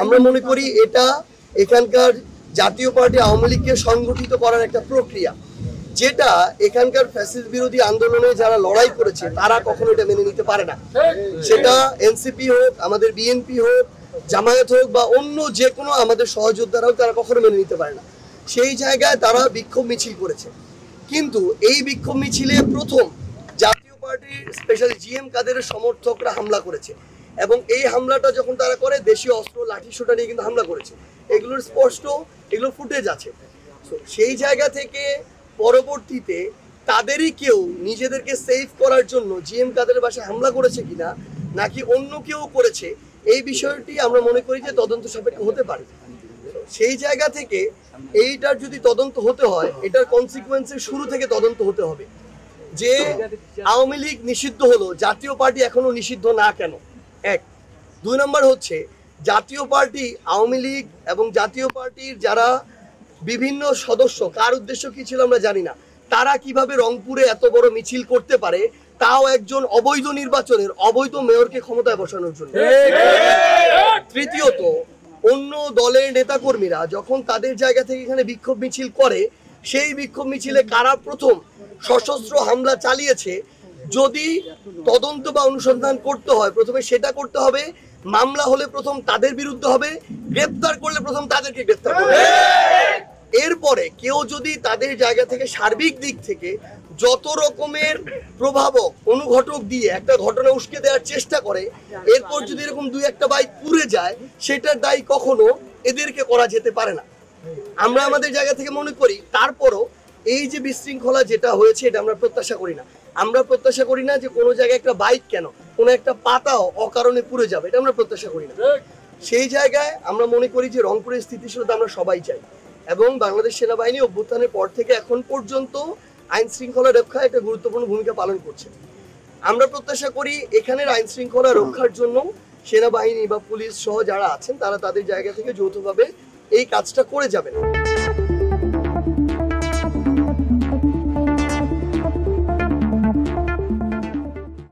আমরা মনে করি এটা এখানকার জাতীয় পার্টি আওয়ামী লীগকে সংগঠিত করার একটা প্রক্রিয়া, যেটা এখানকার ফ্যাসিস্ট বিরোধী আন্দোলনে যারা লড়াই করেছে তারা কখনো এটা মেনে নিতে পারে না। সেটা এনসিপি হোক, আমাদের বিএনপি হোক, জামায়াত হোক বা অন্য যে কোনো আমাদের সহযোদ্ধারা হোক, তারা কখনো মেনে নিতে পারে না। সেই জায়গায় তারা বিক্ষোভ মিছিল করেছে, কিন্তু এই বিক্ষোভ মিছিলে প্রথম জাতীয় পার্টির স্পেশালি জিএম কাদেরের সমর্থকরা হামলা করেছে, এবং এই হামলাটা যখন তারা করে দেশীয় অস্ত্র লাঠি সোটা নিয়ে কিন্তু হামলা করেছে। এগুলোর স্পষ্ট এগুলো ফুটেজ আছে। সেই জায়গা থেকে পরবর্তীতে তাদেরই কেউ নিজেদেরকে সেভ করার জন্য জিএম কাদেরের বাসায় হামলা করেছে কিনা, নাকি অন্য কেউ করেছে, এই বিষয়টি আমরা মনে করি যে তদন্ত সাপেক্ষ হতে পারে। সেই জায়গা থেকে এইটার যদি তদন্ত হতে হয়, এটার কনসিকুয়েন্সের শুরু থেকে তদন্ত হতে হবে যে আওয়ামী লীগ নিষিদ্ধ হলো, জাতীয় পার্টি এখনো নিষিদ্ধ না কেন, এক। দুই নম্বর হচ্ছে জাতীয় পার্টি আওয়ামী লীগ এবং জাতীয় পার্টির যারা বিভিন্ন সদস্য, কার উদ্দেশ্য কি ছিল আমরা জানি না, তারা কিভাবে রংপুরে এত বড় মিছিল করতে পারে, তাও একজন অবৈধ নির্বাচনের অবৈধ মেয়রকে ক্ষমতায় বসানোর জন্য। তৃতীয়ত, অন্য দলের নেতাকর্মীরা যখন তাদের জায়গা থেকে এখানে বিক্ষোভ মিছিল করে, সেই বিক্ষোভ মিছিলে কারা প্রথম সশস্ত্র হামলা চালিয়েছে, যদি তদন্ত বা অনুসন্ধান করতে হয় প্রথমে সেটা করতে হবে। মামলা হলে প্রথম তাদের বিরুদ্ধে হবে, গ্রেপ্তার করলে প্রথম তাদেরকে গ্রেপ্তার করবে। এরপরে কেউ যদি তাদের জায়গা থেকে সার্বিক দিক থেকে যত রকমের প্রভাবক অনুঘটক দিয়ে একটা ঘটনা উস্কে দেওয়ার চেষ্টা করে, এরপর যদি এরকম দুই একটা বাইক পুড়ে যায়, সেটার দায়ী কখনো এদেরকে করা যেতে পারে না। আমরা আমাদের জায়গা থেকে মনে করি তারপরও এই যে বিশৃঙ্খলা যেটা হয়েছে, এটা আমরা প্রত্যাশা করি না। আমরা প্রত্যাশা করি না যে কোনো জায়গায় একটা বাইক কেন, কোনো একটা পাতাও অকারণে পুড়ে যাবে, এটা আমরা প্রত্যাশা করি না। সেই জায়গায় আমরা মনে করি যে রংপুরের স্থিতিশীলতা আমরা সবাই চাই, এবং বাংলাদেশ সেনাবাহিনী অভ্যুত্থানের পর থেকে এখন পর্যন্ত আইন শৃঙ্খলা রক্ষায় একটা গুরুত্বপূর্ণ ভূমিকা পালন করছে। আমরা প্রত্যাশা করি এখানের আইন শৃঙ্খলা রক্ষার জন্য সেনাবাহিনী বা পুলিশ সহ যারা আছেন তারা তাদের জায়গা থেকে যৌথভাবে এই কাজটা করে যাবেন।